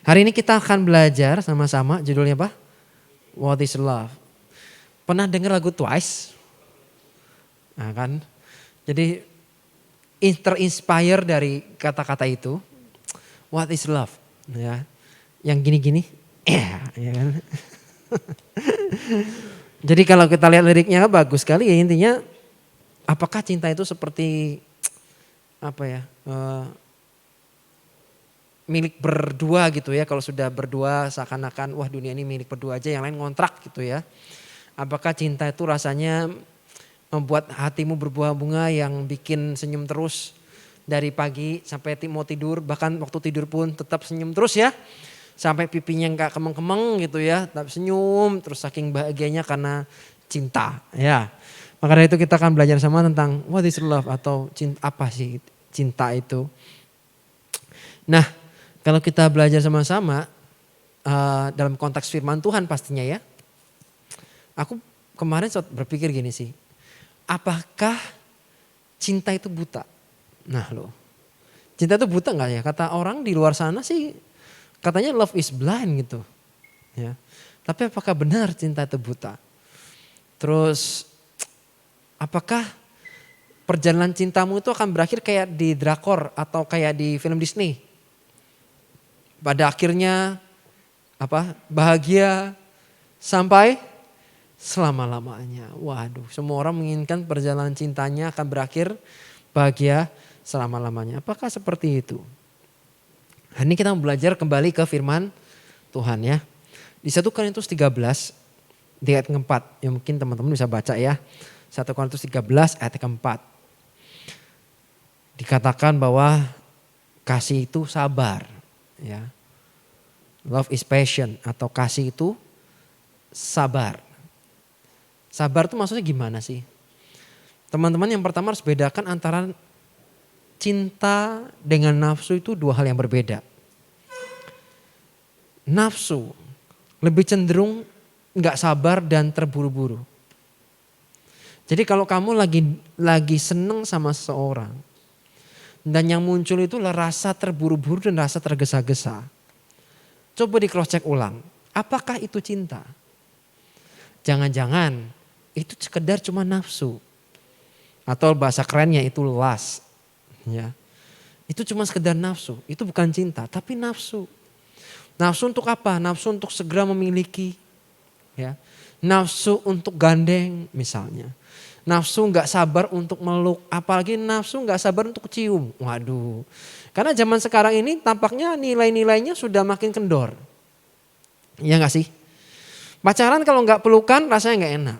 Hari ini kita akan belajar sama-sama, judulnya apa? What is love? Pernah dengar lagu Twice? Nah kan, jadi terinspire dari kata-kata itu. What is love? Ya, yang gini-gini, ya kan? Jadi kalau kita lihat liriknya bagus sekali ya, intinya apakah cinta itu seperti apa ya, milik berdua gitu ya. Kalau sudah berdua seakan-akan wah dunia ini milik berdua aja, yang lain ngontrak gitu ya. Apakah cinta itu rasanya membuat hatimu berbunga-bunga yang bikin senyum terus dari pagi sampai mau tidur, bahkan waktu tidur pun tetap senyum terus ya. Sampai pipinya nggak kemeng-kemeng gitu ya, tetap senyum terus saking bahagianya karena cinta ya. Maka dari itu kita akan belajar sama tentang what is love atau cinta, apa sih cinta itu. Nah, kalau kita belajar sama-sama dalam konteks firman Tuhan pastinya ya. Aku kemarin berpikir gini sih, apakah cinta itu buta? Nah loh, cinta itu buta nggak ya? Kata orang di luar sana sih katanya love is blind gitu. Ya. Tapi apakah benar cinta itu buta? Terus apakah perjalanan cintamu itu akan berakhir kayak di drakor atau kayak di film Disney? Pada akhirnya bahagia sampai selama-lamanya. Waduh, semua orang menginginkan perjalanan cintanya akan berakhir bahagia selama-lamanya. Apakah seperti itu? Hari ini kita belajar kembali ke firman Tuhan ya. Di 1 Korintus 13 di ayat keempat. Ya mungkin teman-teman bisa baca ya. 1 Korintus 13 ayat keempat. Dikatakan bahwa kasih itu sabar. Ya. Love is patient atau kasih itu sabar. Sabar itu maksudnya gimana sih? Teman-teman yang pertama harus bedakan antara cinta dengan nafsu itu dua hal yang berbeda. Nafsu lebih cenderung nggak sabar dan terburu-buru. Jadi kalau kamu lagi seneng sama seseorang dan yang muncul itu rasa terburu-buru dan rasa tergesa-gesa. Coba di cross check ulang, apakah itu cinta? Jangan-jangan itu sekedar cuma nafsu. Atau bahasa kerennya itu lust. Ya. Itu cuma sekedar nafsu, itu bukan cinta tapi nafsu. Nafsu untuk apa? Nafsu untuk segera memiliki. Ya. Nafsu untuk gandeng misalnya. Nafsu gak sabar untuk meluk, apalagi nafsu gak sabar untuk cium. Waduh, karena zaman sekarang ini tampaknya nilai-nilainya sudah makin kendor. Iya gak sih? Pacaran kalau gak pelukan rasanya gak enak.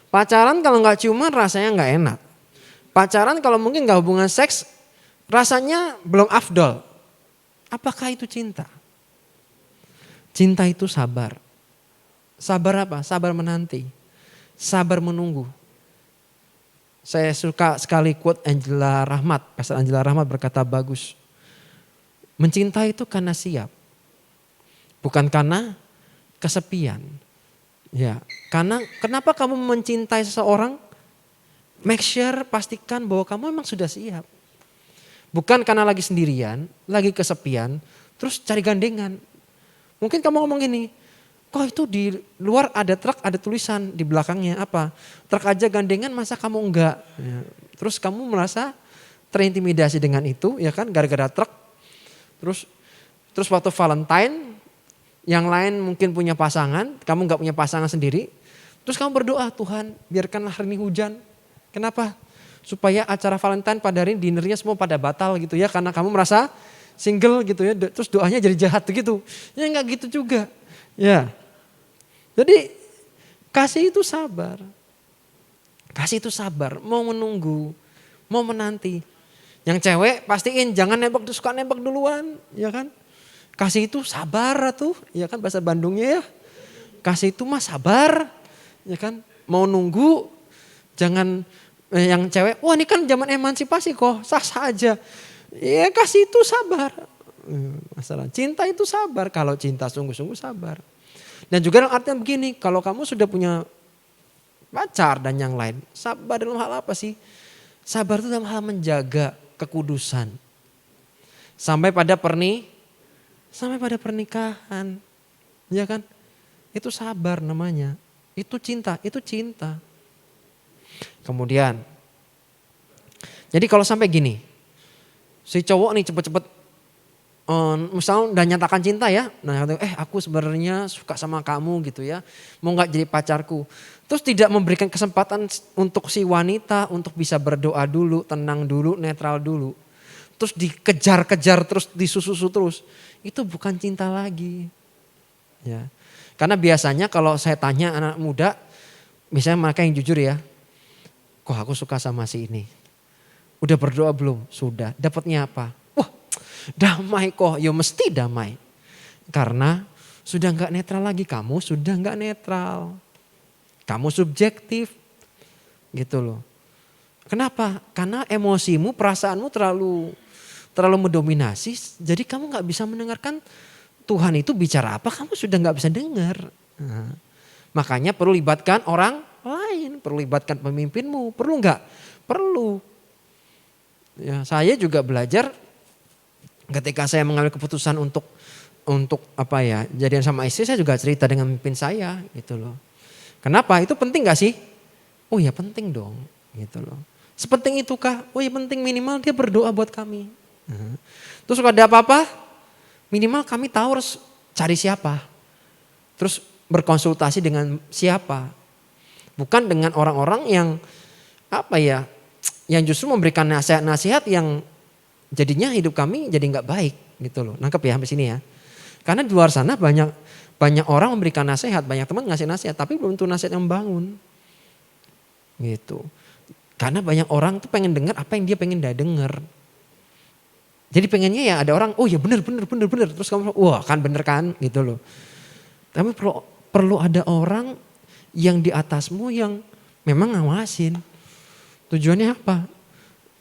Pacaran kalau gak ciuman rasanya gak enak. Pacaran kalau mungkin gak hubungan seks rasanya belum afdol. Apakah itu cinta? Cinta itu sabar. Sabar apa? Sabar menanti. Sabar menunggu. Saya suka sekali quote Angela Rahmat. Pastor Angela Rahmat berkata bagus. Mencintai itu karena siap. Bukan karena kesepian. Ya, karena kenapa kamu mencintai seseorang? Make sure pastikan bahwa kamu memang sudah siap. Bukan karena lagi sendirian, lagi kesepian, terus cari gandengan. Mungkin kamu ngomong gini, kok itu di luar ada truk, ada tulisan di belakangnya apa? Truk aja gandengan masa kamu enggak? Ya. Terus kamu merasa terintimidasi dengan itu ya kan gara-gara truk. Terus waktu Valentine yang lain mungkin punya pasangan, kamu enggak punya pasangan sendiri. Terus kamu berdoa, Tuhan biarkanlah hari ini hujan. Kenapa? Supaya acara Valentine pada hari ini dinernya semua pada batal gitu ya. Karena kamu merasa single gitu ya. Terus doanya jadi jahat gitu. Ya enggak gitu juga. Ya. Jadi kasih itu sabar. Kasih itu sabar. Mau menunggu. Mau menanti. Yang cewek pastiin jangan nembak, suka nembak duluan. Ya kan. Kasih itu sabar tuh. Ya kan bahasa Bandungnya ya. Kasih itu mah sabar. Ya kan. Mau nunggu. Jangan yang cewek, wah ini kan zaman emansipasi kok, sah-sah aja. Ya kasih itu sabar. Masalah cinta itu sabar, kalau cinta sungguh-sungguh sabar. Dan juga artinya begini, kalau kamu sudah punya pacar dan yang lain, sabar dalam hal apa sih? Sabar itu dalam hal menjaga kekudusan. Sampai pada sampai pada pernikahan. Ya kan? Itu sabar namanya. Itu cinta. Kemudian, jadi kalau sampai gini, si cowok nih cepet-cepet, misalnya udah nyatakan cinta ya, nah aku sebenarnya suka sama kamu gitu ya, mau nggak jadi pacarku. Terus tidak memberikan kesempatan untuk si wanita untuk bisa berdoa dulu, tenang dulu, netral dulu. Terus dikejar-kejar terus, disusu terus, itu bukan cinta lagi. Ya, karena biasanya kalau saya tanya anak muda, misalnya mereka yang jujur ya, kok aku suka sama si ini. Udah berdoa belum? Sudah. Dapatnya apa? Wah, damai kok. Ya mesti damai. Karena sudah enggak netral lagi. Kamu sudah enggak netral. Kamu subjektif. Gitu loh. Kenapa? Karena emosimu, perasaanmu terlalu mendominasi. Jadi kamu enggak bisa mendengarkan Tuhan itu bicara apa. Kamu sudah enggak bisa dengar. Nah, makanya perlu libatkan orang lain. Perlu libatkan pemimpinmu. Perlu enggak? Perlu. Ya, saya juga belajar ketika saya mengambil keputusan untuk jadian sama istri, saya juga cerita dengan pemimpin saya gitu loh. Kenapa? Itu penting gak sih? Oh ya penting dong gitu loh. Sepenting itukah? Oh ya penting, minimal dia berdoa buat kami. Terus kalau ada apa-apa, minimal kami tahu harus cari siapa. Terus berkonsultasi dengan siapa. Bukan dengan orang-orang yang yang justru memberikan nasihat-nasihat yang jadinya hidup kami jadi nggak baik gitu loh. Nangkep ya sampai sini ya. Karena di luar sana banyak orang memberikan nasihat, banyak teman ngasih nasihat, tapi belum tentu nasihat yang membangun. Gitu. Karena banyak orang tuh pengen dengar apa yang dia pengen dengar. Jadi pengennya ya ada orang, oh ya benar. Terus kamu, wah kan bener kan gitu loh. Tapi perlu ada orang yang di atasmu yang memang ngawasin. Tujuannya apa?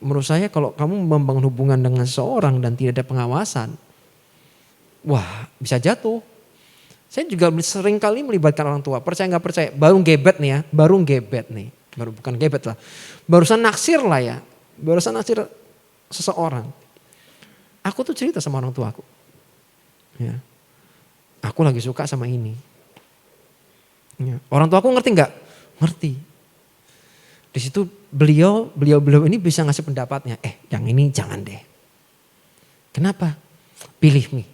Menurut saya kalau kamu membangun hubungan dengan seseorang dan tidak ada pengawasan, wah bisa jatuh. Saya juga sering kali melibatkan orang tua, percaya nggak percaya, baru gebet nih, baru bukan gebet lah, barusan naksir seseorang. Aku tuh cerita sama orang tua aku, ya, aku lagi suka sama ini. Ya. Orang tua aku ngerti nggak? Ngerti. Di situ beliau ini bisa ngasih pendapatnya. Yang ini jangan deh. Kenapa? Pilih nih.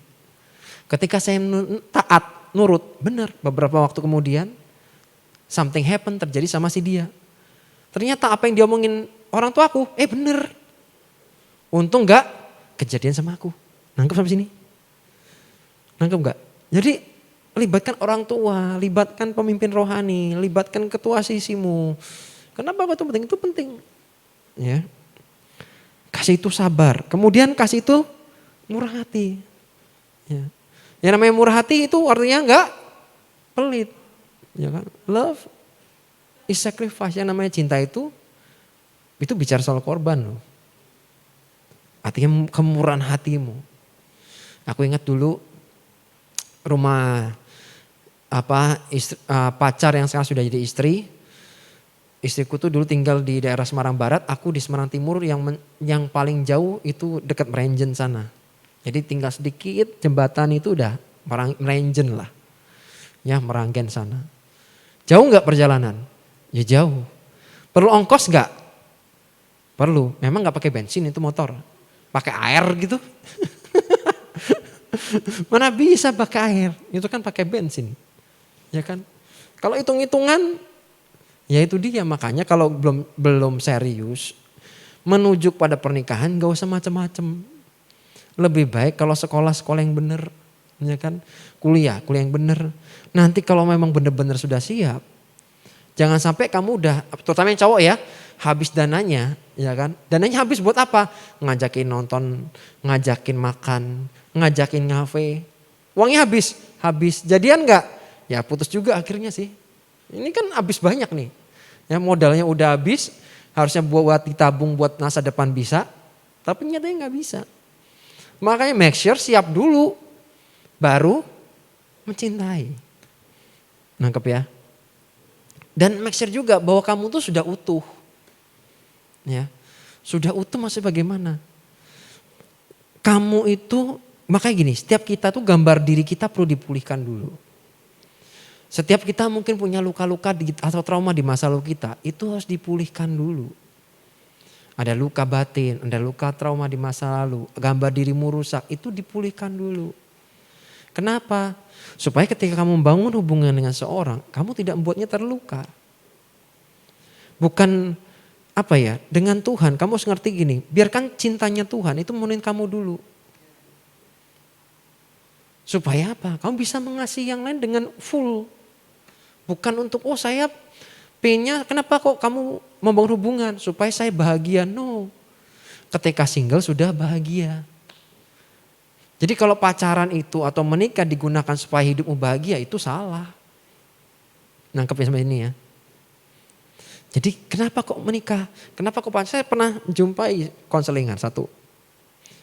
Ketika saya taat, nurut, benar. Beberapa waktu kemudian something happen terjadi sama si dia. Ternyata apa yang dia omongin orang tua aku, bener. Untung gak kejadian sama aku. Nangkep sampai sini? Nangkep gak? Jadi libatkan orang tua, libatkan pemimpin rohani, libatkan ketua sisimu. Kenapa itu penting? Itu penting. Ya. Kasih itu sabar. Kemudian kasih itu murah hati. Ya. Yang namanya murah hati itu artinya enggak pelit. Ya kan? Love is sacrifice. Yang namanya cinta itu bicara soal korban loh. Artinya kemurahan hatimu. Aku ingat dulu rumah pacar yang sekarang sudah jadi istri. Istriku tuh dulu tinggal di daerah Semarang Barat, aku di Semarang Timur yang paling jauh itu dekat Merenjen sana. Jadi tinggal sedikit jembatan itu udah Merenjen lah. Ya Meranggen sana. Jauh nggak perjalanan? Ya jauh. Perlu ongkos nggak? Perlu. Memang nggak pakai bensin itu motor. Pakai air gitu. Mana bisa pakai air? Itu kan pakai bensin. Ya kan? Kalau hitung-hitungan ya itu dia, makanya kalau belum serius menuju pada pernikahan gak usah macam-macam. Lebih baik kalau sekolah yang benar, ya kan? Kuliah yang benar. Nanti kalau memang benar-benar sudah siap, jangan sampai kamu udah, terutama yang cowok ya, habis dananya, ya kan? Dananya habis buat apa? Ngajakin nonton, ngajakin makan, ngajakin ngafe. Uangnya habis. Jadian enggak? Ya putus juga akhirnya sih. Ini kan habis banyak nih. Ya modalnya udah habis, harusnya buat ditabung buat masa depan bisa, tapi nyatanya nggak bisa. Makanya make sure siap dulu, baru mencintai. Nangkep ya? Dan make sure juga bahwa kamu tuh sudah utuh. Ya, sudah utuh maksudnya bagaimana? Kamu itu makanya gini, setiap kita tuh gambar diri kita perlu dipulihkan dulu. Setiap kita mungkin punya luka-luka atau trauma di masa lalu kita, itu harus dipulihkan dulu. Ada luka batin, ada luka trauma di masa lalu, gambar dirimu rusak, itu dipulihkan dulu. Kenapa? Supaya ketika kamu membangun hubungan dengan seorang, kamu tidak membuatnya terluka. Bukan dengan Tuhan, kamu harus ngerti gini, biarkan cintanya Tuhan itu memenuhi kamu dulu. Supaya apa? Kamu bisa mengasihi yang lain dengan full. Bukan untuk, saya pengennya, kenapa kok kamu membangun hubungan? Supaya saya bahagia. No. Ketika single sudah bahagia. Jadi kalau pacaran itu atau menikah digunakan supaya hidupmu bahagia, itu salah. Nangkepnya sampai ini ya. Jadi kenapa kok menikah? Kenapa kok pacaran? Saya pernah jumpai konselingan satu.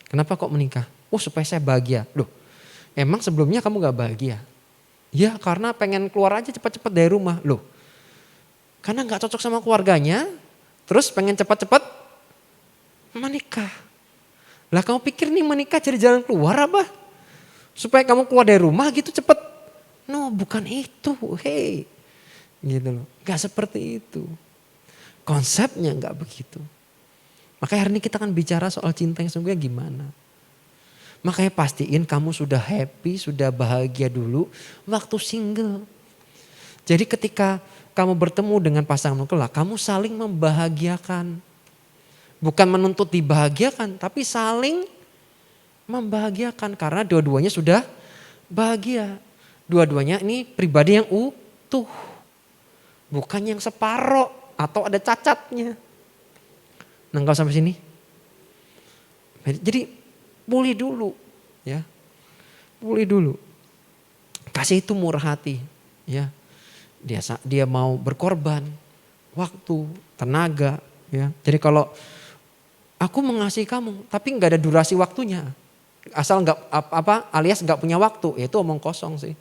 Kenapa kok menikah? Supaya saya bahagia. Loh, emang sebelumnya kamu gak bahagia? Ya karena pengen keluar aja cepat-cepat dari rumah. Loh, karena gak cocok sama keluarganya, terus pengen cepat-cepat menikah. Lah kamu pikir nih menikah jadi jalan keluar apa? Supaya kamu keluar dari rumah gitu cepet? No, bukan itu. Hey, gitu loh. Gak seperti itu. Konsepnya gak begitu. Makanya hari ini kita akan bicara soal cinta yang sungguhnya gimana. Makanya pastiin kamu sudah happy, sudah bahagia dulu waktu single. Jadi ketika kamu bertemu dengan pasangan kelak, kamu saling membahagiakan. Bukan menuntut dibahagiakan, tapi saling membahagiakan. Karena dua-duanya sudah bahagia. Dua-duanya ini pribadi yang utuh. Bukan yang separoh atau ada cacatnya. Nangkap sampai sini? Jadi pulih dulu, ya, pulih dulu. Kasih itu murah hati, ya. Dia mau berkorban, waktu, tenaga, ya. Jadi kalau aku mengasihi kamu, tapi nggak ada durasi waktunya, asal nggak alias nggak punya waktu, ya itu omong kosong sih.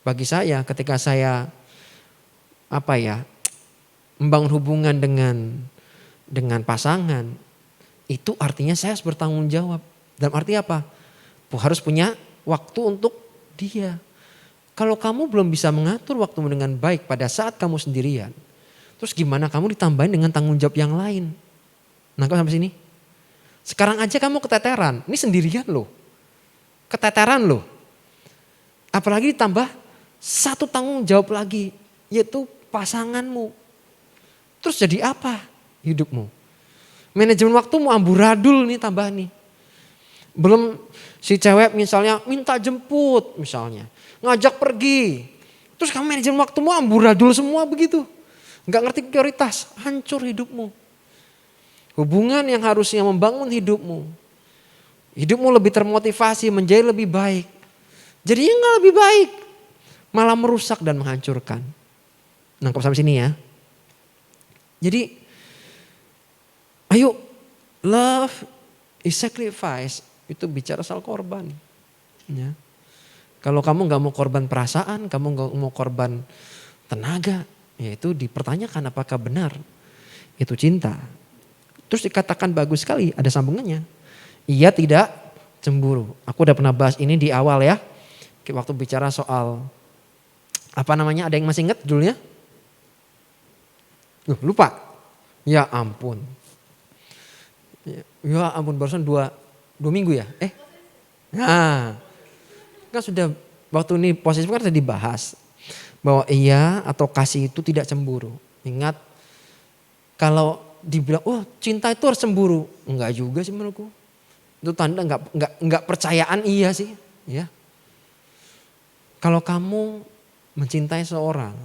Bagi saya, ketika saya membangun hubungan dengan pasangan. Itu artinya saya harus bertanggung jawab. Dalam arti apa? Harus punya waktu untuk dia. Kalau kamu belum bisa mengatur waktumu dengan baik pada saat kamu sendirian. Terus gimana kamu ditambahin dengan tanggung jawab yang lain? Nangkep sampai sini? Sekarang aja kamu keteteran. Ini sendirian loh. Keteteran loh. Apalagi ditambah satu tanggung jawab lagi. Yaitu pasanganmu. Terus jadi apa hidupmu? Manajemen waktu mau amburadul nih tambah nih. Belum si cewek misalnya minta jemput misalnya. Ngajak pergi. Terus kamu manajemen waktu mau amburadul semua begitu. Gak ngerti prioritas. Hancur hidupmu. Hubungan yang harusnya membangun hidupmu. Hidupmu lebih termotivasi menjadi lebih baik. Jadinya gak lebih baik. Malah merusak dan menghancurkan. Nangkep sampai sini ya. Jadi ayo, love is sacrifice. Itu bicara soal korban. Ya. Kalau kamu gak mau korban perasaan, kamu gak mau korban tenaga, ya itu dipertanyakan apakah benar itu cinta. Terus dikatakan bagus sekali, ada sambungannya. Ia tidak cemburu. Aku udah pernah bahas ini di awal ya. Waktu bicara soal, ada yang masih ingat judulnya? Lupa? Ya ampun. Ya ampun, barusan dua minggu ya? Nah, kan sudah waktu ini posisi kan sudah dibahas. Bahwa iya atau kasih itu tidak cemburu. Ingat, kalau dibilang, cinta itu harus cemburu. Enggak juga sih menurutku. Itu tanda enggak percayaan iya sih. Ya. Kalau kamu mencintai seorang,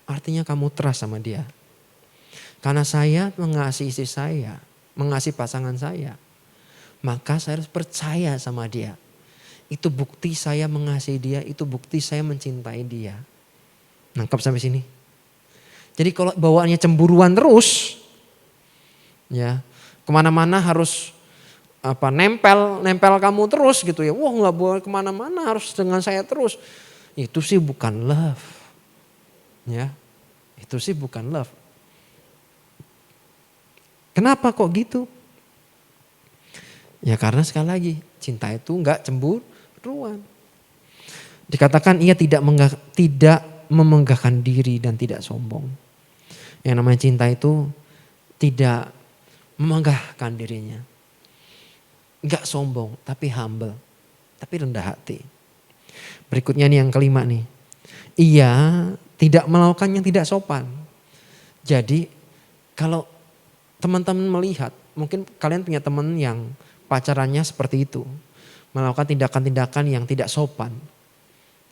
artinya kamu trust sama dia. Karena saya mengasihi istri saya, mengasihi pasangan saya, maka saya harus percaya sama dia. Itu bukti saya mengasihi dia, itu bukti saya mencintai dia. Nangkap sampai sini? Jadi kalau bawaannya cemburuan terus, ya kemana-mana harus nempel kamu terus gitu ya. Wah nggak boleh kemana-mana harus dengan saya terus. Itu sih bukan love, ya itu sih bukan love. Kenapa kok gitu? Ya karena sekali lagi Cinta itu enggak cemburuan. Dikatakan ia tidak memenggahkan diri dan tidak sombong. Yang namanya cinta itu tidak memenggahkan dirinya. Enggak sombong tapi humble. Tapi rendah hati. Berikutnya nih yang kelima nih. Ia tidak melakukan yang tidak sopan. Jadi kalau teman-teman melihat, mungkin kalian punya teman yang pacarannya seperti itu. Melakukan tindakan-tindakan yang tidak sopan.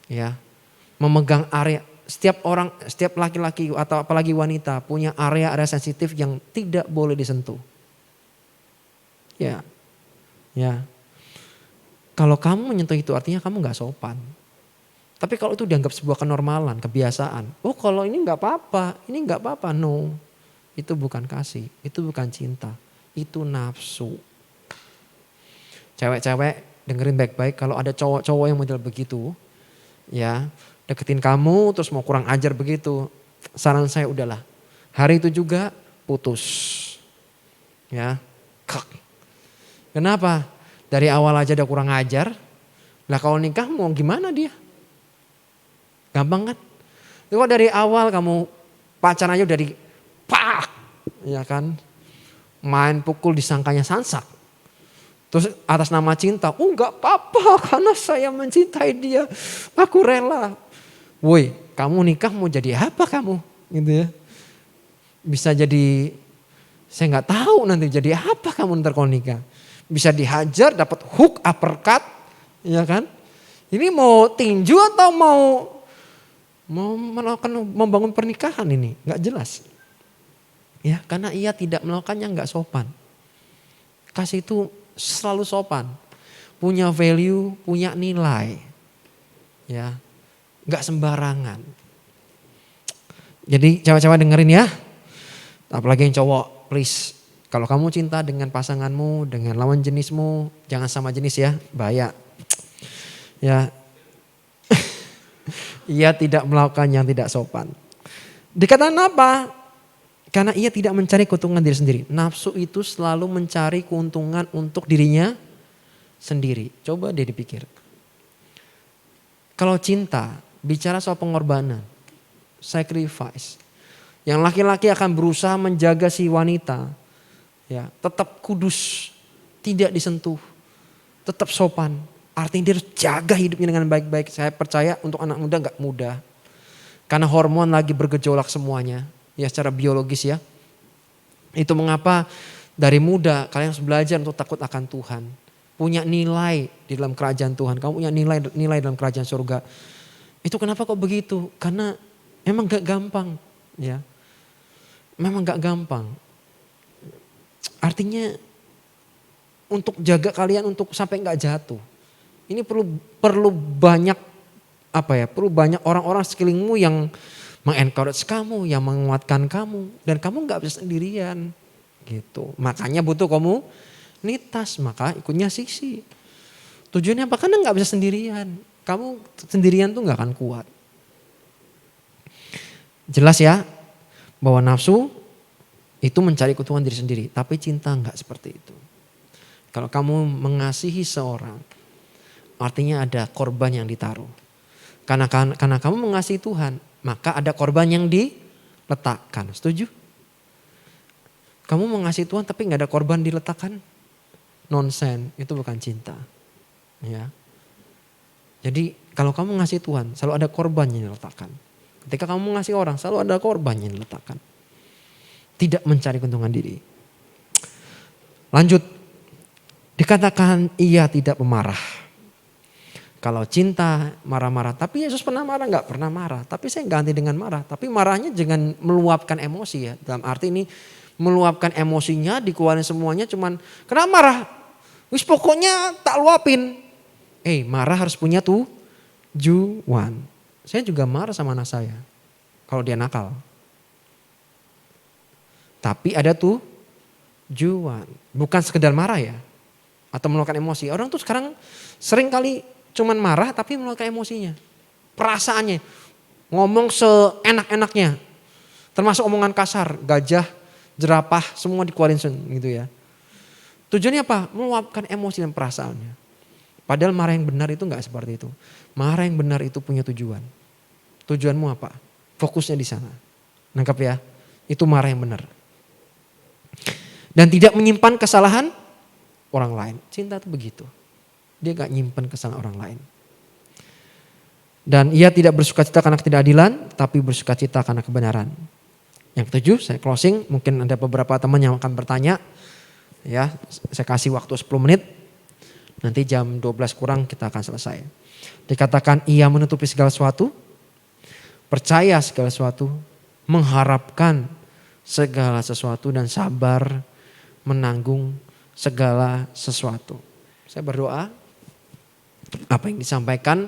Ya, memegang area, setiap laki-laki atau apalagi wanita punya area sensitif yang tidak boleh disentuh. Ya. Kalau kamu menyentuh itu artinya kamu gak sopan. Tapi kalau itu dianggap sebuah kenormalan, kebiasaan. Oh kalau ini gak apa-apa, no. Itu bukan kasih, itu bukan cinta, itu nafsu. Cewek-cewek dengerin baik-baik, kalau ada cowok-cowok yang model begitu, ya deketin kamu terus mau kurang ajar begitu. Saran saya udahlah, hari itu juga putus. Ya, kenapa? Dari awal aja udah kurang ajar, lah kalau nikah mau gimana dia? Gampang kan? Kalau dari awal kamu pacaran aja udah pak, ya kan? Main pukul disangkanya sansak. Terus atas nama cinta, enggak apa-apa karena saya mencintai dia. Aku rela. Woi, kamu nikah mau jadi apa kamu? Gitu ya. Bisa jadi, saya nggak tahu nanti jadi apa kamu ntar kalau nikah. Bisa dihajar, dapat hook, uppercut, ya kan? Ini mau tinju atau mau melakukan membangun pernikahan ini? Nggak jelas. Ya, karena ia tidak melakukannya nggak sopan. Kasih itu selalu sopan, punya value, punya nilai, ya, nggak sembarangan. Jadi cewek-cewek dengerin ya, apalagi yang cowok, please, kalau kamu cinta dengan pasanganmu, dengan lawan jenismu, jangan sama jenis ya, bahaya. Ya, ia tidak melakukan yang tidak sopan. Dikatakan apa? Karena ia tidak mencari keuntungan diri sendiri. Nafsu itu selalu mencari keuntungan untuk dirinya sendiri. Coba deh dipikir. Kalau cinta, bicara soal pengorbanan, sacrifice. Yang laki-laki akan berusaha menjaga si wanita. Ya, tetap kudus, tidak disentuh, tetap sopan. Artinya dia harus jaga hidupnya dengan baik-baik. Saya percaya untuk anak muda gak mudah. Karena hormon lagi bergejolak semuanya. Ya secara biologis ya. Itu mengapa dari muda kalian harus belajar untuk takut akan Tuhan. Punya nilai di dalam kerajaan Tuhan. Kamu punya nilai dalam kerajaan surga. Itu kenapa kok begitu? Karena emang gak gampang. Ya, memang gak gampang. Artinya untuk jaga kalian untuk sampai gak jatuh. Ini perlu banyak perlu banyak orang-orang sekelilingmu yang mengencourage kamu, yang menguatkan kamu, dan kamu nggak bisa sendirian, gitu. Makanya butuh komunitas, maka ikutnya sisi. Tujuannya apa? Karena nggak bisa sendirian. Kamu sendirian tuh nggak akan kuat. Jelas ya, bahwa nafsu itu mencari keuntungan diri sendiri, tapi cinta nggak seperti itu. Kalau kamu mengasihi seorang, artinya ada korban yang ditaruh. Karena kamu mengasihi Tuhan, maka ada korban yang diletakkan. Setuju? Kamu mengasihi Tuhan tapi gak ada korban diletakkan? Nonsen, itu bukan cinta. Ya. Jadi kalau kamu mengasihi Tuhan, selalu ada korban yang diletakkan. Ketika kamu mengasihi orang, selalu ada korban yang diletakkan. Tidak mencari keuntungan diri. Lanjut. Dikatakan ia tidak pemarah. Kalau cinta marah-marah, tapi Yesus pernah marah? Enggak pernah marah. Tapi saya ganti dengan marah. Tapi marahnya jangan meluapkan emosi ya. Dalam arti ini meluapkan emosinya, dikeluarin semuanya cuman kenapa marah? Wis pokoknya tak luapin. Marah harus punya tujuan. Saya juga marah sama anak saya. Kalau dia nakal. Tapi ada tujuan. Bukan sekedar marah ya. Atau meluapkan emosi. Orang tuh sekarang sering kali cuman marah tapi meluapkan emosinya. Perasaannya. Ngomong seenak-enaknya. Termasuk omongan kasar. Gajah, jerapah semua dikeluarin gitu ya. Tujuannya apa? Meluapkan emosi dan perasaannya. Padahal marah yang benar itu enggak seperti itu. Marah yang benar itu punya tujuan. Tujuanmu apa? Fokusnya di sana. Nangkap ya? Itu marah yang benar. Dan tidak menyimpan kesalahan orang lain. Cinta itu begitu. Dia gak nyimpan kesalahan orang lain. Dan ia tidak bersukacita karena ketidakadilan, tapi bersukacita karena kebenaran. Yang ketujuh, saya closing. Mungkin ada beberapa teman yang akan bertanya. Ya, saya kasih waktu 10 menit. Nanti jam 12 kurang kita akan selesai. Dikatakan ia menutupi segala sesuatu, percaya segala sesuatu, mengharapkan segala sesuatu, dan sabar menanggung segala sesuatu. Saya berdoa apa yang disampaikan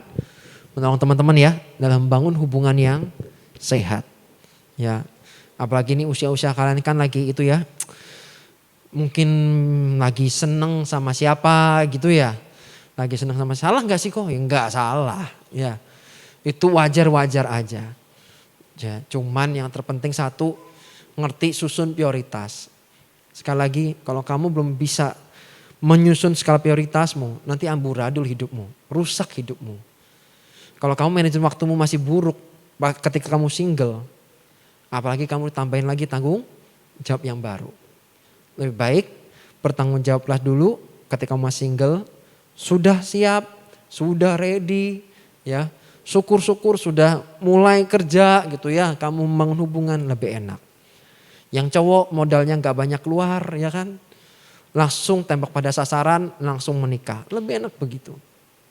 menolong teman-teman ya dalam membangun hubungan yang sehat. Ya, apalagi ini usia-usia kalian kan lagi itu ya, mungkin lagi seneng sama siapa gitu ya. Lagi seneng sama, salah gak sih kok? Ya enggak salah ya. Itu wajar-wajar aja. Ya, cuman yang terpenting satu, ngerti susun prioritas. Sekali lagi kalau kamu belum bisa menyusun skala prioritasmu, nanti amburadul hidupmu, rusak hidupmu. Kalau kamu manajemen waktumu masih buruk ketika kamu single, apalagi kamu tambahin lagi tanggung jawab yang baru. Lebih baik bertanggung jawablah dulu ketika kamu masih single, sudah siap, sudah ready ya. Syukur-syukur sudah mulai kerja gitu ya, kamu membangun hubungan lebih enak. Yang cowok modalnya gak banyak keluar ya kan, langsung tembak pada sasaran, langsung menikah. Lebih enak begitu.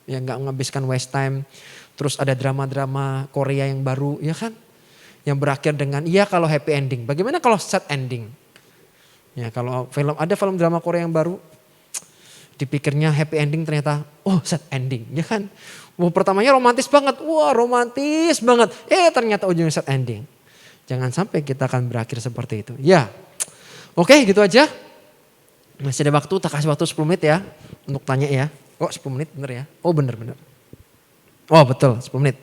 Ya gak menghabiskan waste time. Terus ada drama-drama Korea yang baru ya kan, yang berakhir dengan iya kalau happy ending. Bagaimana kalau sad ending? Ya kalau ada film drama Korea yang baru, dipikirnya happy ending ternyata sad ending ya kan. Pertamanya romantis banget, romantis banget. Ternyata ujungnya sad ending. Jangan sampai kita akan berakhir seperti itu. Ya, oke gitu aja. Masih ada waktu, tak kasih waktu 10 menit ya untuk tanya ya. 10 menit bener ya? Bener. Oh betul 10 menit.